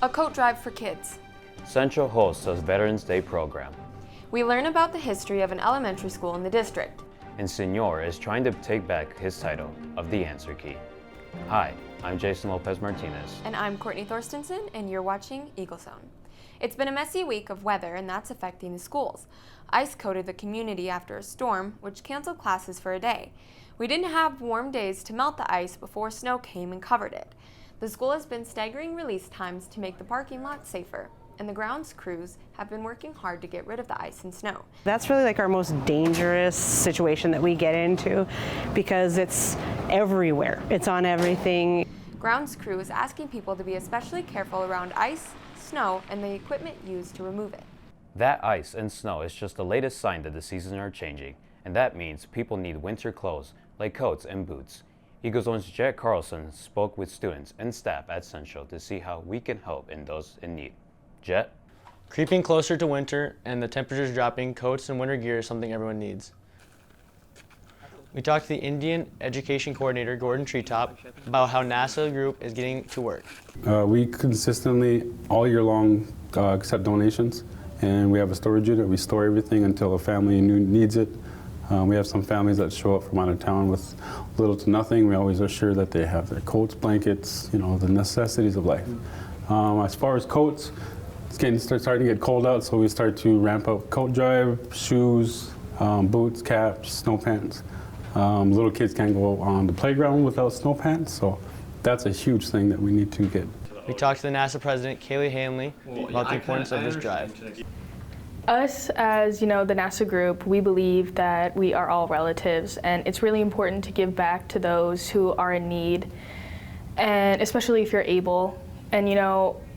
A coat drive for kids. Central hosts a Veterans Day program. We learn about the history of an elementary school in the district. And Senor is trying to take back his title of the Answer Key. Hi, I'm Jason Lopez Martinez. And I'm Courtney Thorstensen, and you're watching Eagle Zone. It's been a messy week of weather, and that's affecting the schools. Ice coated the community after a storm, which canceled classes for a day. We didn't have warm days to melt the ice before snow came and covered it. The school has been staggering release times to make the parking lot safer, and the grounds crews have been working hard to get rid of the ice and snow. That's really like our most dangerous situation that we get into because it's everywhere. It's on everything. Grounds crew is asking people to be especially careful around ice, snow, and the equipment used to remove it. That ice and snow is just the latest sign that the seasons are changing, and that means people need winter clothes like coats and boots. Eagle Zone's Jet Carlson spoke with students and staff at Central to see how we can help in those in need. Jet? Creeping closer to winter and the temperatures dropping, coats and winter gear is something everyone needs. We talked to the Indian Education Coordinator, Gordon Treetop, about how NASA Group is getting to work. We consistently, all year long, accept donations, and we have a storage unit. We store everything until a family needs it. We have some families that show up from out of town with little to nothing. We always assure that they have their coats, blankets, the necessities of life. As far as coats, it's starting to get cold out, so we start to ramp up coat drive, shoes, boots, caps, snow pants. Little kids can't go on the playground without snow pants, so that's a huge thing that we need to get. We talked to the NASA president, Kaylee Hanley, about the importance of this drive. Us, as the NASA group, we believe that we are all relatives, and it's really important to give back to those who are in need, and especially if you're able. And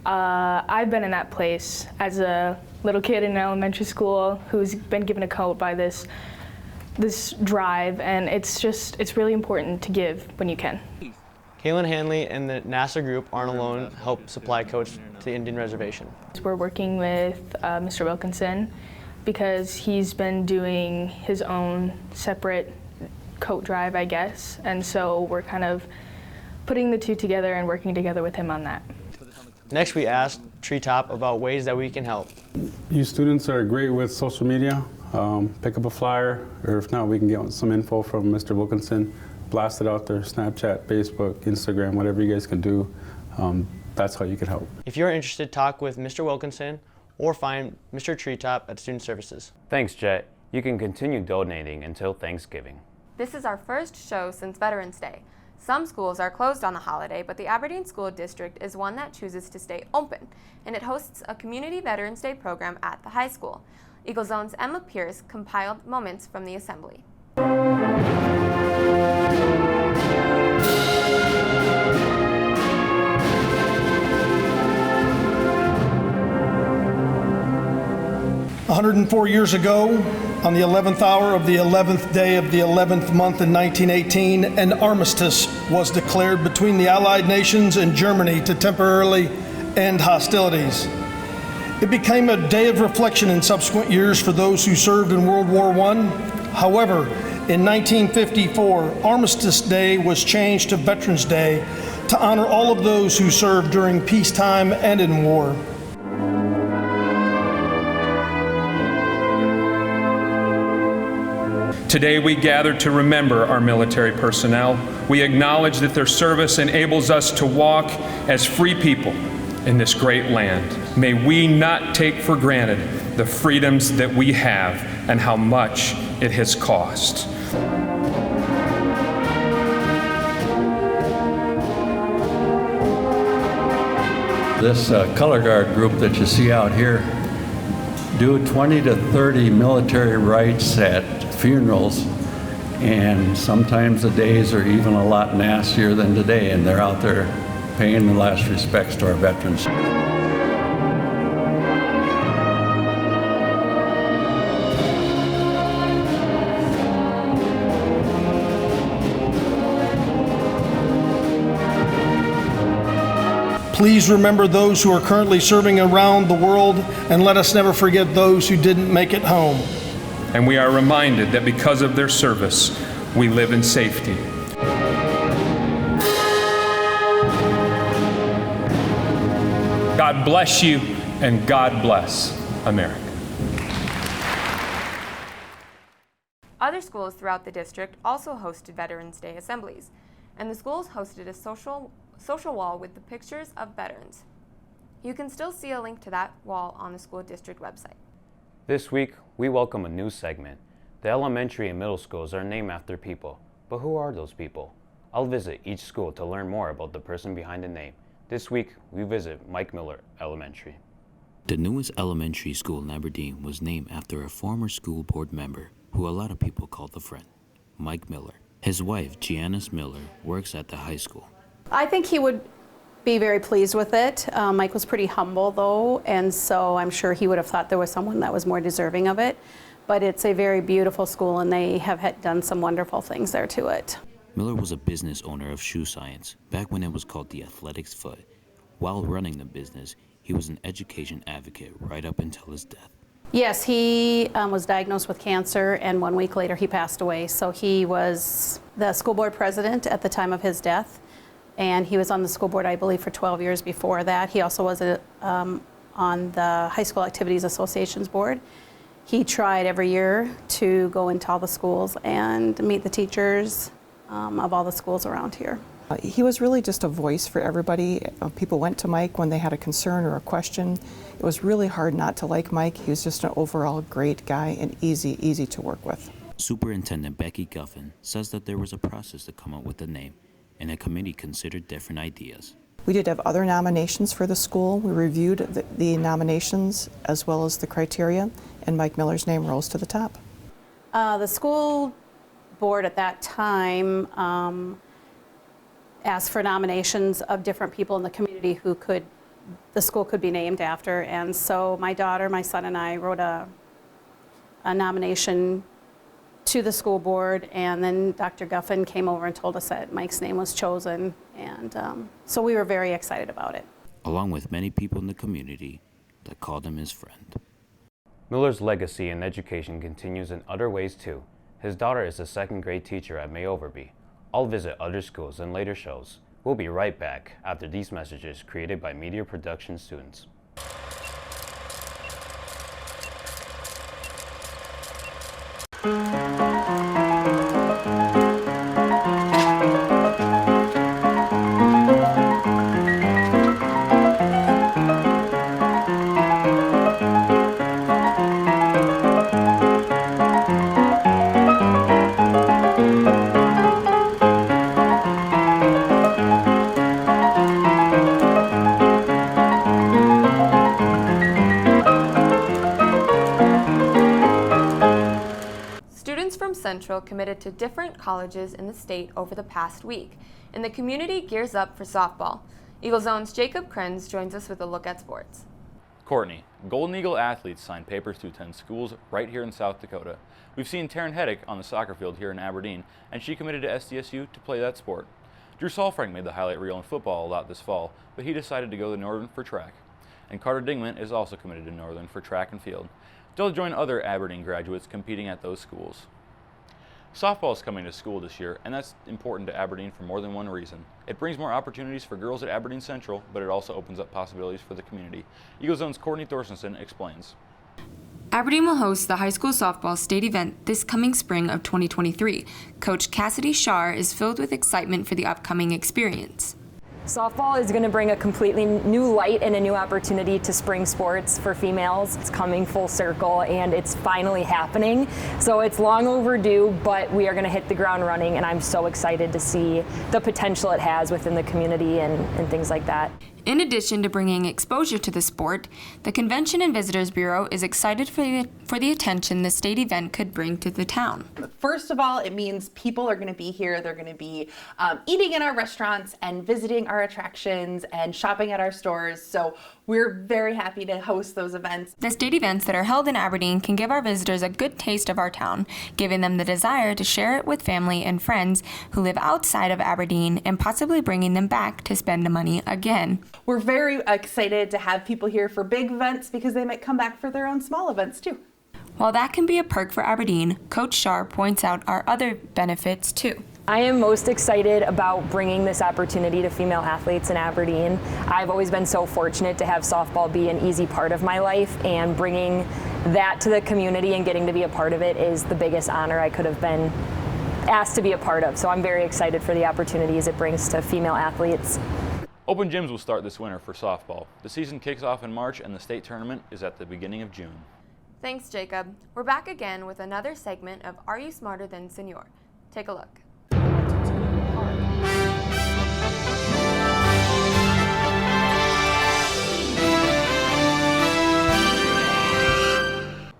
I've been in that place as a little kid in elementary school who's been given a coat by this drive, and it's really important to give when you can. Kaylin Hanley and the NASA group aren't alone help supply coats to the Indian Reservation. We're working with Mr. Wilkinson because he's been doing his own separate coat drive, I guess, and so we're kind of putting the two together and working together with him on that. Next, we asked Treetop about ways that we can help. You students are great with social media. Pick up a flyer, or if not, we can get some info from Mr. Wilkinson. Blast it out there, Snapchat, Facebook, Instagram, whatever you guys can do. That's how you can help. If you're interested, talk with Mr. Wilkinson or find Mr. Treetop at Student Services. Thanks, Jet. You can continue donating until Thanksgiving. This is our first show since Veterans Day. Some schools are closed on the holiday, but the Aberdeen School District is one that chooses to stay open, and it hosts a Community Veterans Day program at the high school. Eagle Zone's Emma Pierce compiled moments from the assembly. 104 years ago, on the 11th hour of the 11th day of the 11th month in 1918, an armistice was declared between the Allied nations and Germany to temporarily end hostilities. It became a day of reflection in subsequent years for those who served in World War I. However, in 1954, Armistice Day was changed to Veterans Day to honor all of those who served during peacetime and in war. Today we gather to remember our military personnel. We acknowledge that their service enables us to walk as free people in this great land. May we not take for granted the freedoms that we have and how much it has cost. This color guard group that you see out here do 20 to 30 military rites at funerals, and sometimes the days are even a lot nastier than today, and they're out there paying the last respects to our veterans. Please remember those who are currently serving around the world, and let us never forget those who didn't make it home. And we are reminded that because of their service, we live in safety. God bless you, and God bless America. Other schools throughout the district also hosted Veterans Day assemblies, and the schools hosted a social wall with the pictures of veterans. You can still see a link to that wall on the school district website. This week, we welcome a new segment. The elementary and middle schools are named after people, but who are those people? I'll visit each school to learn more about the person behind the name. This week, we visit Mike Miller Elementary. The newest elementary school in Aberdeen was named after a former school board member who a lot of people called a friend, Mike Miller. His wife, Giannis Miller, works at the high school. I think he would be very pleased with it. Mike was pretty humble though, and so I'm sure he would have thought there was someone that was more deserving of it. But it's a very beautiful school, and they have done some wonderful things there to it. Miller was a business owner of Shoe Science back when it was called the Athletics Foot. While running the business, he was an education advocate right up until his death. Yes, he was diagnosed with cancer, and 1 week later he passed away. So he was the school board president at the time of his death, and he was on the school board, I believe, for 12 years before that. He also was on the High School Activities Association's board. He tried every year to go into all the schools and meet the teachers of all the schools around here. He was really just a voice for everybody. People went to Mike when they had a concern or a question. It was really hard not to like Mike. He was just an overall great guy and easy to work with. Superintendent Becky Guffin says that there was a process to come up with the name, and a committee considered different ideas. We did have other nominations for the school. We reviewed the nominations as well as the criteria, and Mike Miller's name rose to the top. The school board at that time asked for nominations of different people in the community who the school could be named after. And so my daughter, my son, and I wrote a nomination to the school board, and then Dr. Guffin came over and told us that Mike's name was chosen, and so we were very excited about it. Along with many people in the community that called him his friend. Miller's legacy in education continues in other ways too. His daughter is a second grade teacher at May Overby. I'll visit other schools in later shows. We'll be right back after these messages created by media production students. Central committed to different colleges in the state over the past week, and the community gears up for softball. Eagle Zone's Jacob Krenz joins us with a look at sports. Courtney, Golden Eagle athletes signed papers to attend schools right here in South Dakota. We've seen Taryn Heddick on the soccer field here in Aberdeen, and she committed to SDSU to play that sport. Drew Solfrank made the highlight reel in football a lot this fall, but he decided to go to Northern for track. And Carter Dingman is also committed to Northern for track and field. They'll join other Aberdeen graduates competing at those schools. Softball is coming to school this year, and that's important to Aberdeen for more than one reason. It brings more opportunities for girls at Aberdeen Central, but it also opens up possibilities for the community. Eagle Zone's Courtney Thorstensen explains. Aberdeen will host the high school softball state event this coming spring of 2023. Coach Cassidy Shar is filled with excitement for the upcoming experience. Softball is going to bring a completely new light and a new opportunity to spring sports for females. It's coming full circle and it's finally happening. So it's long overdue, but we are going to hit the ground running, and I'm so excited to see the potential it has within the community and things like that. In addition to bringing exposure to the sport, the Convention and Visitors Bureau is excited for the attention the state event could bring to the town. First of all, it means people are going to be here. They're going to be eating in our restaurants and visiting our attractions and shopping at our stores. So we're very happy to host those events. The state events that are held in Aberdeen can give our visitors a good taste of our town, giving them the desire to share it with family and friends who live outside of Aberdeen and possibly bringing them back to spend the money again. We're very excited to have people here for big events because they might come back for their own small events too. While that can be a perk for Aberdeen, Coach Shar points out our other benefits too. I am most excited about bringing this opportunity to female athletes in Aberdeen. I've always been so fortunate to have softball be an easy part of my life, and bringing that to the community and getting to be a part of it is the biggest honor I could have been asked to be a part of. So I'm very excited for the opportunities it brings to female athletes. Open gyms will start this winter for softball. The season kicks off in March and the state tournament is at the beginning of June. Thanks, Jacob. We're back again with another segment of Are You Smarter Than Senior? Take a look.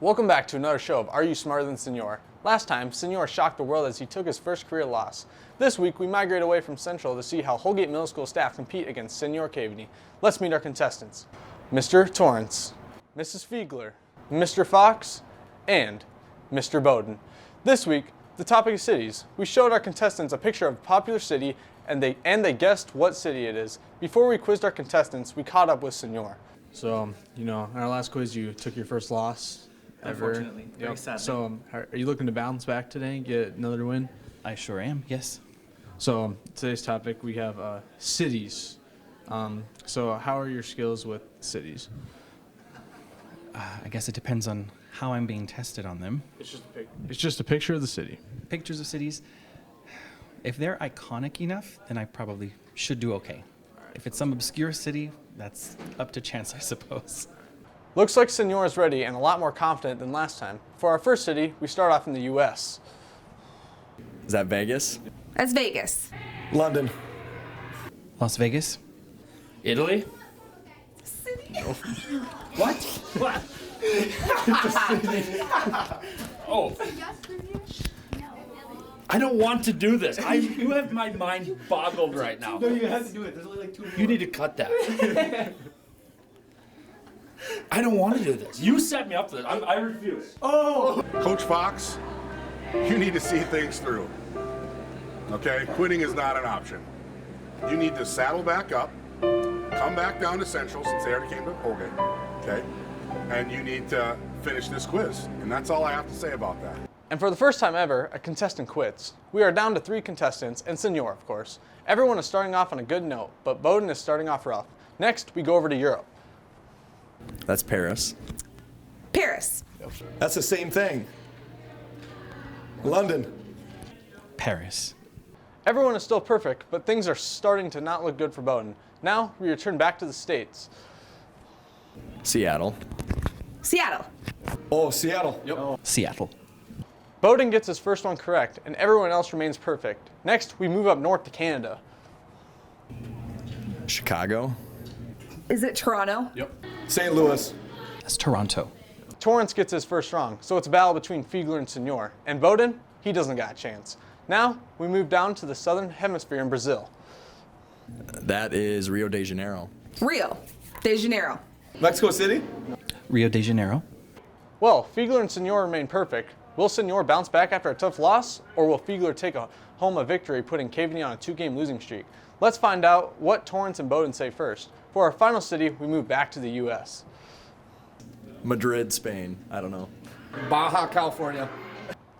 Welcome back to another show of Are You Smarter Than Senior? Last time, Senior shocked the world as he took his first career loss. This week, we migrate away from Central to see how Holgate Middle School staff compete against Senior Caveney. Let's meet our contestants. Mr. Torrance, Mrs. Fiegler, Mr. Fox, and Mr. Bowden. This week, the topic is cities. We showed our contestants a picture of a popular city and they guessed what city it is. Before we quizzed our contestants, we caught up with Senior. So, in our last quiz, you took your first loss ever. Unfortunately, very sadly. So, are you looking to bounce back today and get another win? I sure am, yes. So, today's topic, we have cities. So, how are your skills with cities? I guess it depends on how I'm being tested on them. It's just a picture of the city. Pictures of cities. If they're iconic enough, then I probably should do okay. If it's some obscure city, that's up to chance, I suppose. Looks like Senior is ready and a lot more confident than last time. For our first city, we start off in the U.S. Is that Vegas? That's Vegas. London. Las Vegas. Italy. What? What? Oh. I don't want to do this. You have my mind boggled right now. No, you have to do it. There's only like 2 more. You need to cut that. I don't want to do this. You set me up for this. I refuse. Oh! Coach Fox, you need to see things through. Okay? Quitting is not an option. You need to saddle back up, come back down to Central since they already came to Holgate. Okay? And you need to finish this quiz. And that's all I have to say about that. And for the first time ever, a contestant quits. We are down to 3 contestants, and Senior, of course. Everyone is starting off on a good note, but Bowden is starting off rough. Next, we go over to Europe. That's Paris. Paris. That's the same thing. London. Paris. Everyone is still perfect, but things are starting to not look good for Bowden. Now, we return back to the States. Seattle. Seattle. Oh, Seattle. Yep. Seattle. Bowden gets his first one correct, and everyone else remains perfect. Next, we move up north to Canada. Chicago. Is it Toronto? Yep. St. Louis. That's Toronto. Torrance gets his first wrong, so it's a battle between Fiegler and Senior. And Bowden, he doesn't got a chance. Now, we move down to the southern hemisphere in Brazil. That is Rio de Janeiro. Rio de Janeiro. Mexico City. Rio de Janeiro. Well, Fiegler and Senior remain perfect. Will Senior bounce back after a tough loss, or will Fiegler take home a victory, putting Caveney on a 2-game losing streak? Let's find out what Torrance and Bowden say first. For our final city, we move back to the U.S. Madrid, Spain. I don't know. Baja California.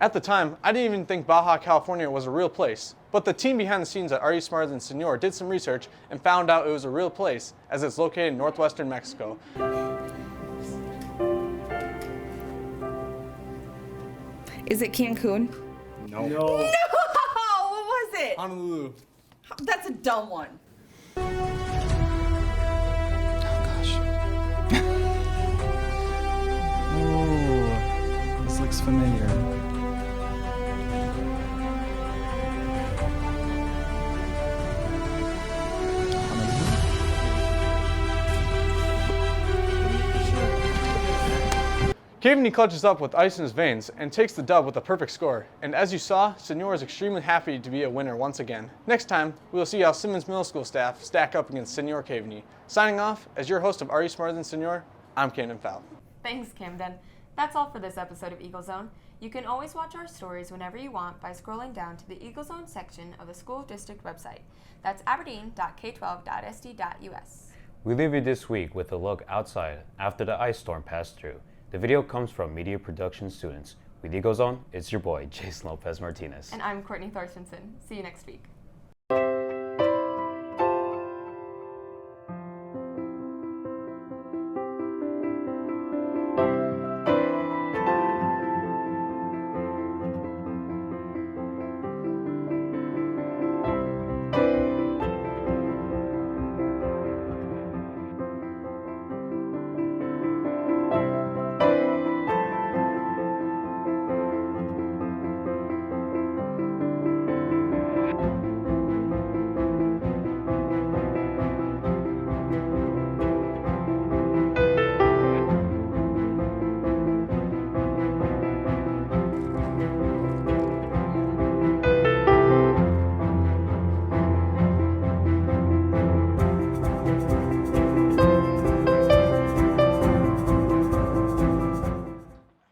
At the time, I didn't even think Baja California was a real place. But the team behind the scenes at Are You Smarter Than Senior did some research and found out it was a real place, as it's located in northwestern Mexico. Is it Cancun? No. No! What was it? Honolulu. That's a dumb one. Ooh, this looks familiar. Caveney clutches up with ice in his veins and takes the dub with a perfect score. And as you saw, Senior is extremely happy to be a winner once again. Next time, we will see how Simmons Middle School staff stack up against Senior Caveney. Signing off, as your host of Are You Smarter Than Senior, I'm Camden Fowl. Thanks, Camden. That's all for this episode of Eagle Zone. You can always watch our stories whenever you want by scrolling down to the Eagle Zone section of the school district website. That's aberdeen.k12.sd.us. We leave you this week with a look outside after the ice storm passed through. The video comes from Media Production students With Eagle Zone, it's your boy, Jason Lopez Martinez. And I'm Courtney Thorstensen. See you next week.